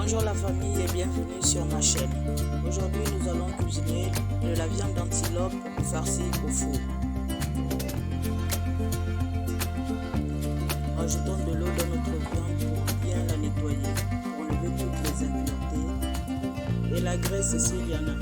Bonjour la famille et bienvenue sur ma chaîne. Aujourd'hui nous allons cuisiner de la viande d'antilope farcie au four. Rajoutons de l'eau dans notre viande pour bien la nettoyer, pour enlever toutes les impuretés et la graisse s'il y en a.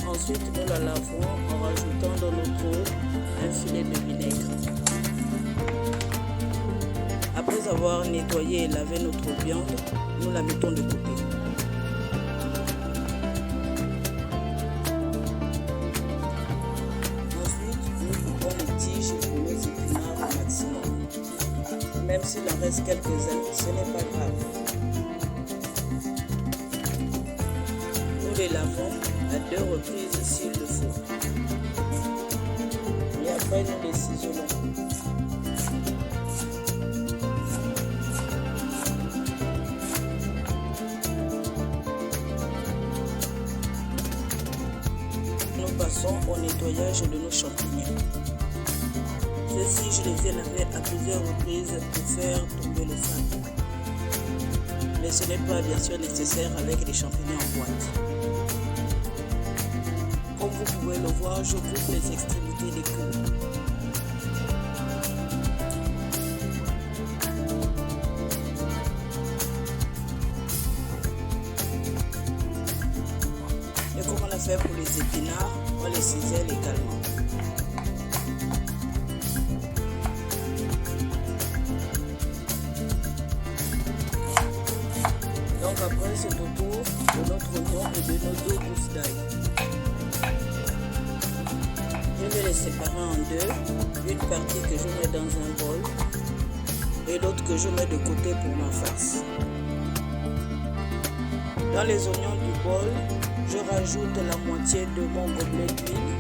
Ensuite, nous la lavons en rajoutant dans notre eau un filet de vinaigre. Après avoir nettoyé et lavé notre viande, nous la mettons de côté. Ensuite, nous coupons les tiges et les épinards au maximum. Même s'il en reste quelques-uns, ce n'est pas grave. Nous les lavons à 2 reprises s'il le faut. Et après nous les ciselons. Nous passons au nettoyage de nos champignons. Ceux-ci, je les ai lavés à plusieurs reprises pour faire tomber le sable. Mais ce n'est pas bien sûr nécessaire avec les champignons en boîte. Comme vous pouvez le voir, je coupe les extrémités des queues. Et comme on a fait pour les épinards, on les cisèle également. Donc après, c'est au tour de notre oignon et de nos 2 gousses d'ail. Je vais les séparer en deux, une partie que je mets dans un bol et l'autre que je mets de côté pour ma farce. Dans les oignons du bol, je rajoute la moitié de mon gobelet d'huile,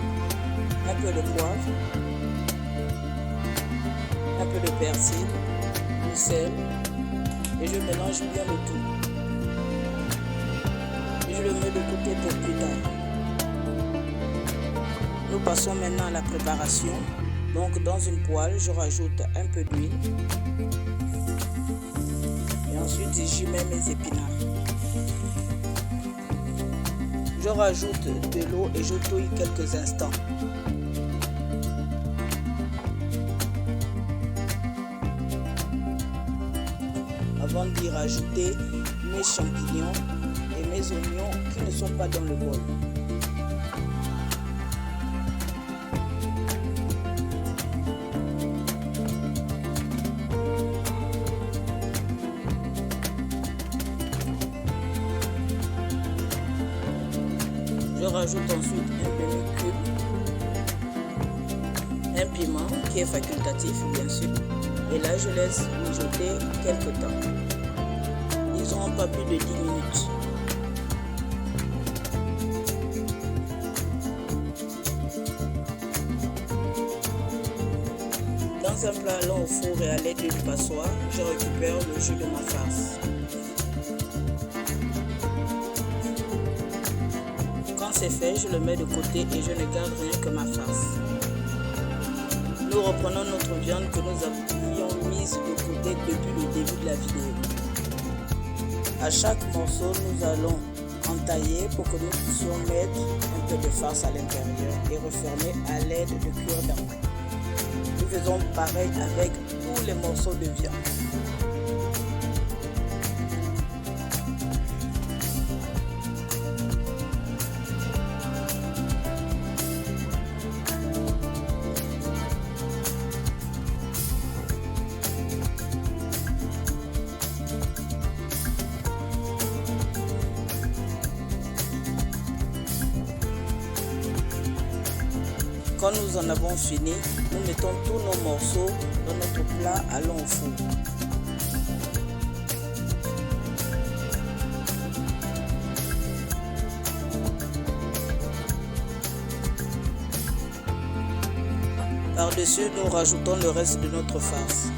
un peu de poivre, un peu de persil, du sel et je mélange bien le tout. Et je le mets de côté pour plus tard. Nous passons maintenant à la préparation. Donc dans une poêle, je rajoute un peu d'huile. Et ensuite, j'y mets mes épinards. Je rajoute de l'eau et je touille quelques instants. Avant d'y rajouter mes champignons et mes oignons qui ne sont pas dans le bol. Je rajoute ensuite un demi-cube, un piment qui est facultatif bien sûr, et là je laisse mijoter quelques temps. Ils n'auront pas plus de 10 minutes. Dans un plat allant au four et à l'aide d'une passoire, je récupère le jus de ma farce. Quand c'est fait, je le mets de côté et je ne garde rien que ma farce. Nous reprenons notre viande que nous avions mise de côté depuis le début de la vidéo. À chaque morceau, nous allons entailler pour que nous puissions mettre un peu de farce à l'intérieur et refermer à l'aide de cure-dent. Nous faisons pareil avec tous les morceaux de viande. Quand nous en avons fini, nous mettons tous nos morceaux dans notre plat allant au four. Par-dessus, nous rajoutons le reste de notre farce.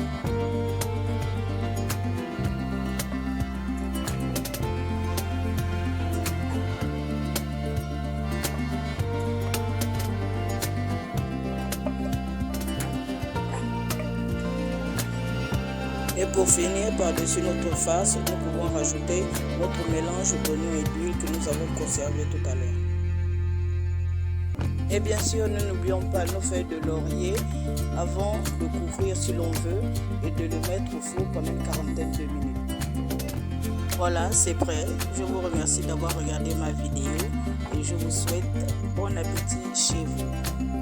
Et pour finir, par-dessus notre farce, nous pouvons rajouter notre mélange d'oignon et d'huile que nous avons conservé tout à l'heure. Et bien sûr, nous n'oublions pas nos feuilles de laurier avant de couvrir si l'on veut et de le mettre au four pendant une quarantaine de minutes. Voilà, c'est prêt. Je vous remercie d'avoir regardé ma vidéo et je vous souhaite bon appétit chez vous.